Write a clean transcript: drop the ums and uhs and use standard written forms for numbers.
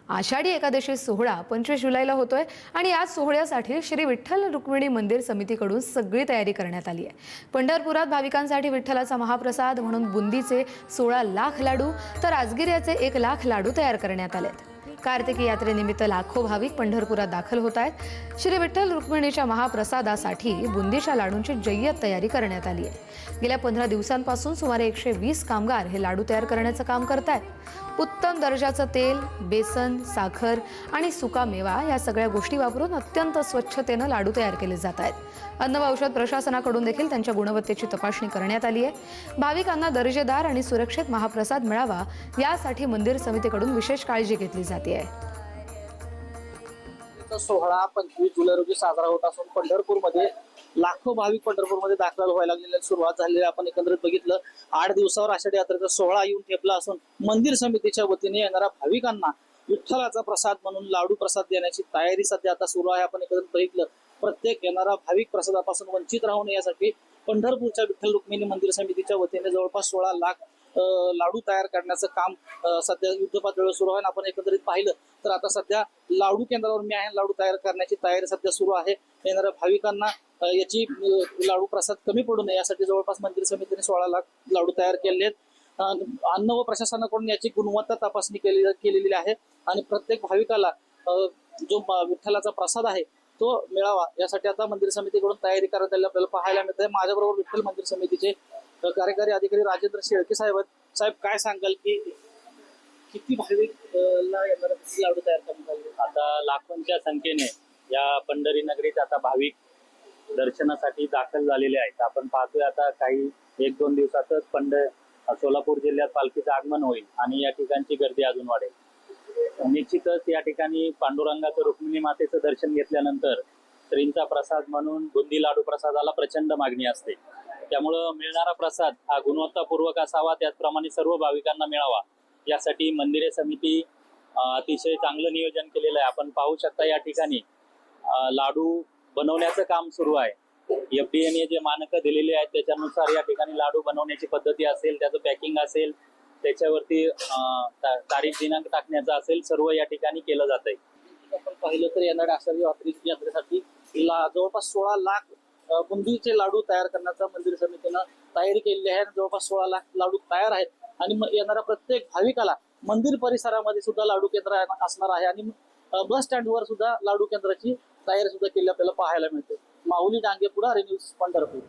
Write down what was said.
आषाढी एकादशी सोहळा 25 जुलैला होतोय आणि याच सोहळ्यासाठी श्री विठ्ठल रुक्मिणी मंदिर समितीकडून सगळी तयारी करण्यात आली आहे। पंढरपुरात भाविकांसाठी विठ्ठलाचा महाप्रसाद म्हणून बुंदीचे 16 लाख लाडू तर राजगिर्याचे 1 लाख लाडू तयार करण्यात आलेत। कार्तिकी यात्रेनिमित्त लाखो भाविक पंढरपुरात दाखल होत आहेत। श्री विठ्ठल रुक्मिणीच्या महाप्रसादासाठी बुंदीच्या लाडूंची जय्यत तयारी करण्यात आली आहे। गेल्या 15 दिवसांपासून सुमारे 120 कामगार हे लाडू तयार करण्याचं काम करतायत। उत्तम दर्जाचं तेल, बेसन, साखर आणि सुका मेवा या सगळ्या गोष्टी वापरून अत्यंत स्वच्छतेने लाडू तयार केले जात आहेत। अन्न व औषध प्रशासनाकडून देखील त्यांच्या गुणवत्तेची तपासणी करण्यात आली आहे। भाविकांना दर्जेदार आणि सुरक्षित महाप्रसाद मिळावा यासाठी मंदिर समितीकडून विशेष काळजी घेतली जाते आहे। सोहळा 25 जुलै रोजी साजरा होत असून पंढरपूरमध्ये लाखो भाविक पंढरपूरमध्ये दाखल व्हायला लागलेल्या सुरुवात झालेली आपण एकंदरीत बघितलं। 8 दिवसावर आषाढी यात्रेचा सोहळा येऊन ठेपला असून मंदिर समितीच्या वतीने येणाऱ्या भाविकांना विठ्ठलाचा प्रसाद म्हणून लाडू प्रसाद देण्याची तयारी सध्या आता सुरू आहे। आपण एकंदरीत बघितलं, प्रत्येक येणारा भाविक प्रसादापासून वंचित राहू नये यासाठी पंढरपूरच्या विठ्ठल रुक्मिणी मंदिर समितीच्या वतीने जवळपास 16 लाख लाडू तयार करण्याचं काम सध्या युद्धपातळीवर सुरू आहे। आपण एकंदरीत पाहिलं तर आता सध्या लाडू केंद्रावर मी आहे, लाडू तयार करण्याची तयारी सध्या सुरू आहे। येणाऱ्या भाविकांना याची लाडू प्रसाद कमी पडू नये यासाठी जवळपास मंदिर समितीने 16 लाख लाडू तयार केले आहेत। अन्न व प्रशासनाकडून याची गुणवत्ता तपासणी केलेली आहे आणि प्रत्येक भाविकाला जो विठ्ठलाचा प्रसाद आहे तो मिळावा यासाठी आता मंदिर समितीकडून तयारी करण्यात आली आपल्याला पाहायला मिळते। माझ्याबरोबर विठ्ठल मंदिर समितीचे कार्यकारी अधिकारी राजेंद्र शेळके साहेब आहेत। साहेब, काय सांगाल की किती भाविक लाडू तयार करण्यात आले? आता लाखोंच्या संख्येने या पंढरी नगरीत आता भाविक दर्शनासाठी दाखल झालेले आहेत। आपण पाहतोय आता काही 1-2 दिवसातच सोलापूर जिल्ह्यात पालखीचं आगमन होईल आणि या ठिकाणची गर्दी अजून वाढेल। निश्चितच या ठिकाणी पांडुरंगाचं रुक्मिणी मातेचं दर्शन घेतल्यानंतर श्रींचा प्रसाद म्हणून बुंदी लाडू प्रसादाला प्रचंड मागणी असते। त्यामुळं मिळणारा प्रसाद हा गुणवत्तापूर्वक असावा, त्याचप्रमाणे सर्व भाविकांना मिळावा यासाठी मंदिरे समिती अतिशय चांगलं नियोजन केलेलं आहे। आपण पाहू शकता या ठिकाणी लाडू बनवण्याचं काम सुरू आहे। FDA जे मानकं दिलेली आहेत त्याच्यानुसार या ठिकाणी लाडू बनवण्याची पद्धती असेल, त्याचं पॅकिंग असेल, त्याच्यावरती तारीख दिनांक टाकण्याचा असेल, सर्व या ठिकाणी केलं जात आहे। आपण पाहिलं तर येणाऱ्या आषाढी यात्रेसाठी जवळपास 16 लाख बुंदीचे लाडू तयार करण्याचा मंदिर समितीनं तयारी केलेली आहे। जवळपास 16 लाख लाडू तयार आहेत आणि येणाऱ्या प्रत्येक भाविकाला मंदिर परिसरामध्ये सुद्धा लाडू केंद्र असणार आहे आणि बस स्टँडवर सुद्धा लाडू केंद्राची तयारी सुद्धा केली आपल्याला पाहायला मिळते। माऊली डांगे, पुढारी न्यूज, पंढरपूर।